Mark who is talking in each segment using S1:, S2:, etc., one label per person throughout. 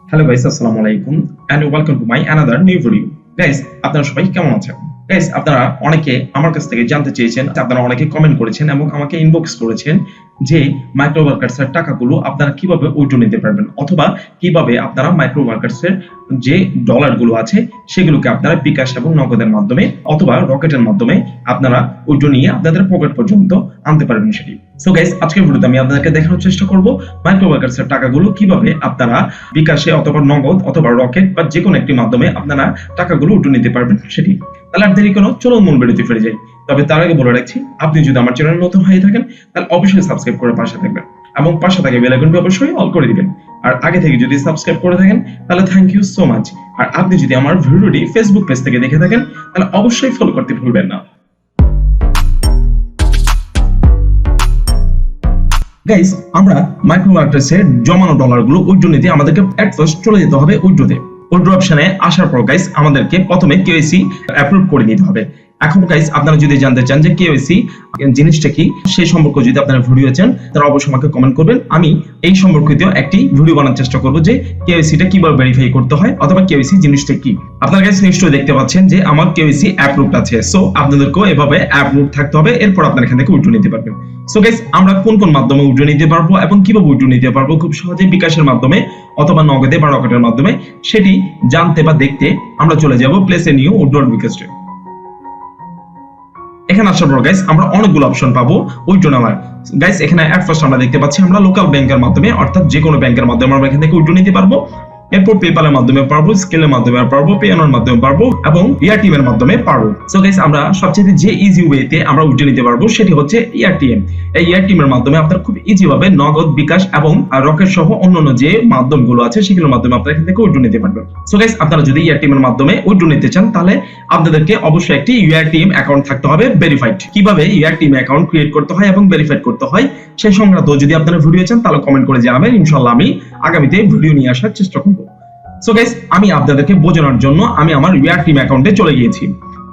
S1: Hello guys, আসসালামু আলাইকুম and welcome to my another new video. Guys, আপনারা সবাই কেমন আছেন? গাইস, আপনারা অনেকে আমার কাছ থেকে জানতে চেয়েছেন, আপনারা অনেকে কমেন্ট করেছেন এবং আমাকে ইনবক্স করেছেন যে মাইক্রোওয়ার্কার্স এর টাকাগুলো আপনারা কিভাবে উইথড্র নিতে পারবেন, অথবা কিভাবে আপনারা মাইক্রোওয়ার্কার্স এর যে ডলারগুলো আছে সেগুলোকে আপনারা বিকাশ এবং নগদের মাধ্যমে অথবা রকেটের মাধ্যমে আপনারা উইথড্র নিয়ে আপনাদের পকেট পর্যন্ত আনতে পারবেন সেটি। সো গাইস, আজকের ভিডিওতে আমি আপনাদেরকে দেখানোর চেষ্টা করব মাইক্রোওয়ার্কার্স এর টাকাগুলো কিভাবে আপনারা বিকাশে অথবা নগদ অথবা রকেট বা যে কোনো একটি মাধ্যমে আপনারা টাকাগুলো উইথড্র নিতে পারবেন সেটি। তাহলে আর দেরি কোনো, চলুন মূল ভিডিওতে ফিরে যাই। তবে তার আগে বলে রাখছি, আপনি যদি আমার চ্যানেল নতুন হয়ে থাকেন তাহলে অবশ্যই সাবস্ক্রাইব করে পাশে থাকবেন এবং পাশে থাকা বেল আইকনটি অবশ্যই অল করে দিবেন। আর আগে থেকে যদি সাবস্ক্রাইব করে থাকেন তাহলে থ্যাংক ইউ সো মাচ। আর আপনি যদি আমার ভিডিওটি ফেসবুক পেজ থেকে দেখে থাকেন তাহলে অবশ্যই ফলো করতে ভুলবেন না। গাইস, আমরা মাইক্রোওয়ার্কার্স এর জমানো ডলারগুলো উইথড্র নিতে আমাদেরকে এট ফার্স্ট চলে যেতে হবে উইথড্রতে। উইথড্র অপশনে আসার পর গাইস আমাদেরকে প্রথমে কেওয়াইসি অ্যাপ্রুভ করে নিতে হবে। এখন গাইস, আপনারা যদি জানতে চান যে কেওয়াইসি জিনিসটা কি, সেই সম্পর্কে যদি আপনারা ভিডিও চান তাহলে অবশ্যই আমাকে কমেন্ট করবেন। আমি এই সম্পর্কিত একটি ভিডিও বানানোর চেষ্টা করব যে কেওয়াইসিটা কিভাবে ভেরিফাই করতে হয় অথবা কেওয়াইসি জিনিসটা কি। আপনারা গাইস নিশ্চয়ই দেখতে পাচ্ছেন যে আমার কেওয়াইসি অ্যাপ্রুভড আছে। সো আপনাদেরকেও এভাবে অ্যাপ্রুভ থাকতে হবে, এরপর আপনারা এখান থেকে উইথড্র নিতে পারবেন। সো গাইস, আমরা কোন কোন মাধ্যমে উইথড্র নিতে পারবো এবং কিভাবে উইথড্র নিতে পারবো খুব সহজে বিকাশের মাধ্যমে অথবা নগদে বা রকেটের মাধ্যমে, সেটি জানতে বা দেখতে আমরা চলে যাব প্লেস এ নিউ উইথড্র রিকোয়েস্টে। এখানে আসার পর গাইস আমরা অনেকগুলো অপশন পাবো উইথড্র নেওয়ার। গাইস, এখানে এট ফার্স্ট আমরা দেখতে পাচ্ছি আমরা লোকাল ব্যাংকের মাধ্যমে অর্থাৎ যে কোনো ব্যাংকের মাধ্যমে আমরা এখান থেকে উইথড্র নিতে পারবো। এরপর পেপ্যালের মাধ্যমে পারবো, স্কেলের মাধ্যমে পারবো, পেঅনের মাধ্যমে পারবো এবং এআরটিএম এর মাধ্যমে পারবো। সো গাইস, আমরা সবচেয়ে যে ইজি ওয়েতে আমরা উইথড্র নিতে পারবো সেটি হচ্ছে এআরটিএম। এই এআরটিএম এর মাধ্যমে আপনারা খুব ইজি ভাবে নগদ, বিকাশ এবং রকেট সহ অন্যান্য যে মাধ্যমগুলো আছে সেগুলোর মাধ্যমে আপনারা এখান থেকে উইথড্র নিতে পারবেন। সো গাইস, আপনারা যদি এআরটিএম এর মাধ্যমে উইথড্র নিতে চান তাহলে আপনাদেরকে অবশ্যই একটি এআরটিএম অ্যাকাউন্ট থাকতে হবে ভেরিফাইড। কিভাবে এআরটিএম অ্যাকাউন্ট ক্রিয়েট করতে হয় এবং ভেরিফাইড করতে হয় সেই সংক্রান্ত যদি আপনারা ভিডিও চান তাহলে কমেন্ট করে জানাবেন। ইনশাআল্লাহ আমি আগামীতে ভিডিও নিয়ে আসার চেষ্টা করব। সো গাইস, আমি আপনাদেরকে বোঝানোর জন্য আমি আমার এআরটিএম অ্যাকাউন্টে চলে গিয়েছি।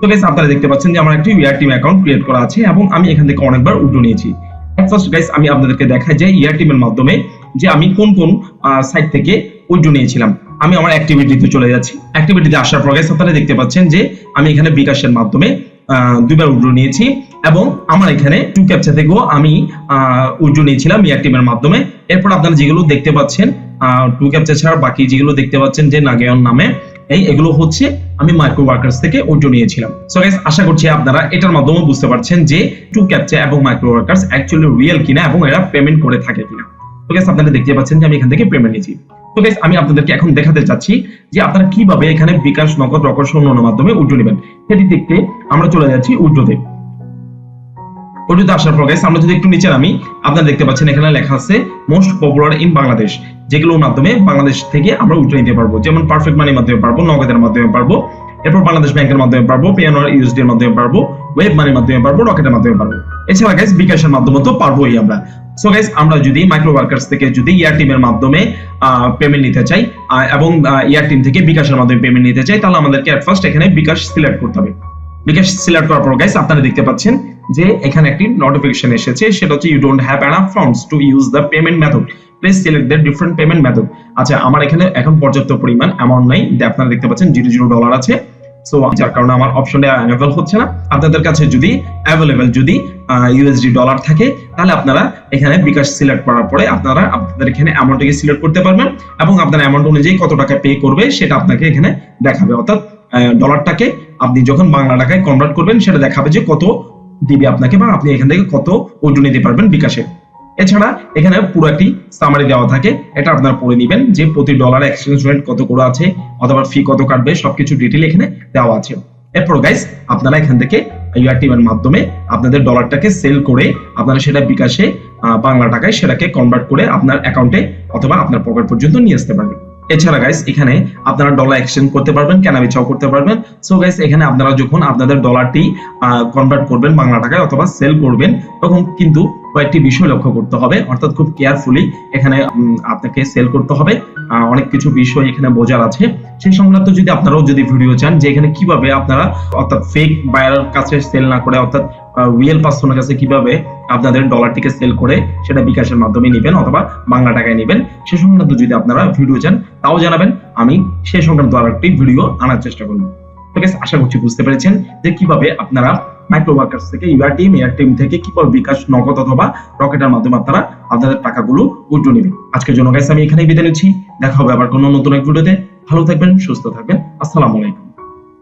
S1: তো গাইস, আপনারা দেখতে পাচ্ছেন যে আমার একটি এআরটিএম অ্যাকাউন্ট ক্রিয়েট করা আছে এবং আমি এখান থেকে অনেকবার উইথড্র নিয়েছি। ফার্স্ট গাইস, আমি আপনাদেরকে দেখাই যে এআরটিএম এর মাধ্যমে যে আমি কোন কোন সাইট থেকে উইথড্র নিয়েছিলাম। আমি আমার অ্যাক্টিভিটিতে চলে যাচ্ছি। অ্যাক্টিভিটিতে আসার পর গাইস আপনারা দেখতে পাচ্ছেন যে আমি এখানে বিকাশের মাধ্যমে দুইবার উইথড্র নিয়েছি এবং আমার এখানে টু ক্যাপচা থেকেও আমি উইথড্র নিয়েছিলাম এআরটিএম এর মাধ্যমে। এরপর আপনারা যেগুলো দেখতে পাচ্ছেন টু ক্যাপচা ছাড়া বাকি যেগুলো দেখতে পাচ্ছেন যে নাগেয়ন নামে, এগুলো হচ্ছে আমি মাইক্রোওয়ার্কার্স থেকে উইথড্র নিয়েছিলাম। সো গাইস, আশা করছি আপনারা এটার মাধ্যমে বুঝতে পারছেন যে টু ক্যাপচা এবং মাইক্রোওয়ার্কার্স অ্যাকচুয়ালি রিয়েল কিনা এবং এরা পেমেন্ট করে থাকে কিনা। তো গাইস, আপনারা দেখতে পাচ্ছেন যে আমি এখান থেকে পেমেন্ট নিয়েছি। তো গাইস, আমি আপনাদেরকে এখন দেখাতে চাচ্ছি যে আপনারা কিভাবে এখানে বিকাশ, নগদ, রকেট অন্যান্য মাধ্যমে উইথড্র নেবেন সেটি দেখতে আমরা চলে যাচ্ছি উইথড্রতে। উইথড্রতে আসার পর গাইস আমরা যদি একটু নিচে নামি, আপনারা দেখতে পাচ্ছেন এখানে লেখা আছে মোস্ট পপুলার ইন বাংলাদেশ, যেগুলোর মাধ্যমে বাংলাদেশ থেকে আমরা উইথড্র নিতে পারবো। যেমন পারফেক্ট মানির মাধ্যমে পারবো, নগদের মাধ্যমে পারবো, এরপর বাংলাদেশ ব্যাংকের মাধ্যমে পারবো, পেঅনের ইউএসডি এর মাধ্যমে পারবো, ওয়েব মানির মাধ্যমে পারবো, রকেটের মাধ্যমে পারবো। এছাড়া গাইস বিকাশের মাধ্যমে তো পারবোই আমরা। সো গাইস, আমরা যদি মাইক্রোওয়ার্কার্স থেকে যদি এআরটিএম এর মাধ্যমে পেমেন্ট নিতে চাই এবং এআরটিএম থেকে বিকাশের মাধ্যমে পেমেন্ট নিতে চাই তাহলে আমাদেরকে এট ফার্স্ট এখানে বিকাশ সিলেক্ট করতে হবে। বিকাশ সিলেক্ট করার পর গাইস আপনারা দেখতে পাচ্ছেন যে এখানে একটি নোটিফিকেশন এসেছে, সেটা হচ্ছে you don't have enough funds to use the payment method, please select the different payment method. আচ্ছা, আমার এখানে এখন পর্যাপ্ত পরিমাণ অ্যামাউন্ট নাই, আপনারা দেখতে পাচ্ছেন $0 আছে। সো যার কারণে আমার অপশনটা অ্যাভেলেবল হচ্ছে না। আপনাদের কাছে যদি অ্যাভেলেবল যদি ইউএসডি ডলার থাকে তাহলে আপনারা এখানে বিকাশ সিলেক্ট করার পরে আপনারা আপনাদের এখানে অ্যামাউন্টটাকে সিলেক্ট করতে পারবেন এবং আপনার অ্যামাউন্ট অনুযায়ী কত টাকা পে করবে সেটা আপনাকে এখানে দেখাবে। অর্থাৎ ডলারটাকে আপনি যখন বাংলা টাকায় কনভার্ট করবেন সেটা দেখাবে যে কত দিবে আপনাকে বা আপনি এখান থেকে কত উইথড্র নিতে পারবেন বিকাশে। এছাড়া এখানে পুরো একটি সামারি দেওয়া থাকে, এটা আপনারা পড়ে নেবেন যে প্রতি ডলার এক্সচেঞ্জ রেট কত করে আছে অথবা ফি কত কাটবে, সবকিছু ডিটেইল এখানে দেওয়া আছে। এরপর গাইস আপনারা এখান থেকে এআরটিএম এর মাধ্যমে আপনাদের ডলারটাকে সেল করে আপনারা সেটা বিকাশে বাংলা টাকায় সেটাকে কনভার্ট করে আপনার অ্যাকাউন্টে অথবা আপনার পকেট পর্যন্ত নিয়ে আসতে পারবেন। এছাড়া গাইস এখানে আপনারা ডলার এক্সচেঞ্জ করতে পারবেন, কেনাবেচাও করতে পারবেন। সো গাইস, এখানে আপনারা যখন আপনাদের ডলারটি কনভার্ট করবেন বাংলা টাকায় অথবা সেল করবেন তখন কিন্তু কয়েকটি বিষয় লক্ষ্য করতে হবে, অর্থাৎ খুব কেয়ারফুলি এখানে আপনাকে সেল করতে হবে। অনেক কিছু বিষয় এখানে বোঝার আছে, সেই সংক্রান্ত যদি আপনারাও যদি ভিডিও চান যে এখানে কিভাবে আপনারা অর্থাৎ ফেক বায়ারের কাছে সেল না করে অর্থাৎ রিয়েল পার্সনের কাছে কিভাবে আপনাদের ডলারটিকে সেল করে সেটা বিকাশের মাধ্যমে নেবেন অথবা বাংলা টাকায় নেবেন, সে সংক্রান্ত যদি আপনারা ভিডিও চান তাও জানাবেন, আমি সেই সংক্রান্ত আরেকটি ভিডিও আনার চেষ্টা করব। তো গাইস আশা করছি বুঝতে পেরেছেন যে কিভাবে আপনারা মাইক্রো ওয়ার্কার্স থেকে এয়ারটিএম থেকে কিভাবে বিকাশ, নগদ অথবা রকেটের মাধ্যমে আপনারা আপনাদের টাকাগুলো উইথড্র নেবেন। আজকের জন্য গাইস আমি এখানেই বিদায় নিচ্ছি। দেখা হবে আবার কোনো নতুন এক ভিডিওতে। ভালো থাকবেন, সুস্থ থাকবেন। আসসালামু আলাইকুম।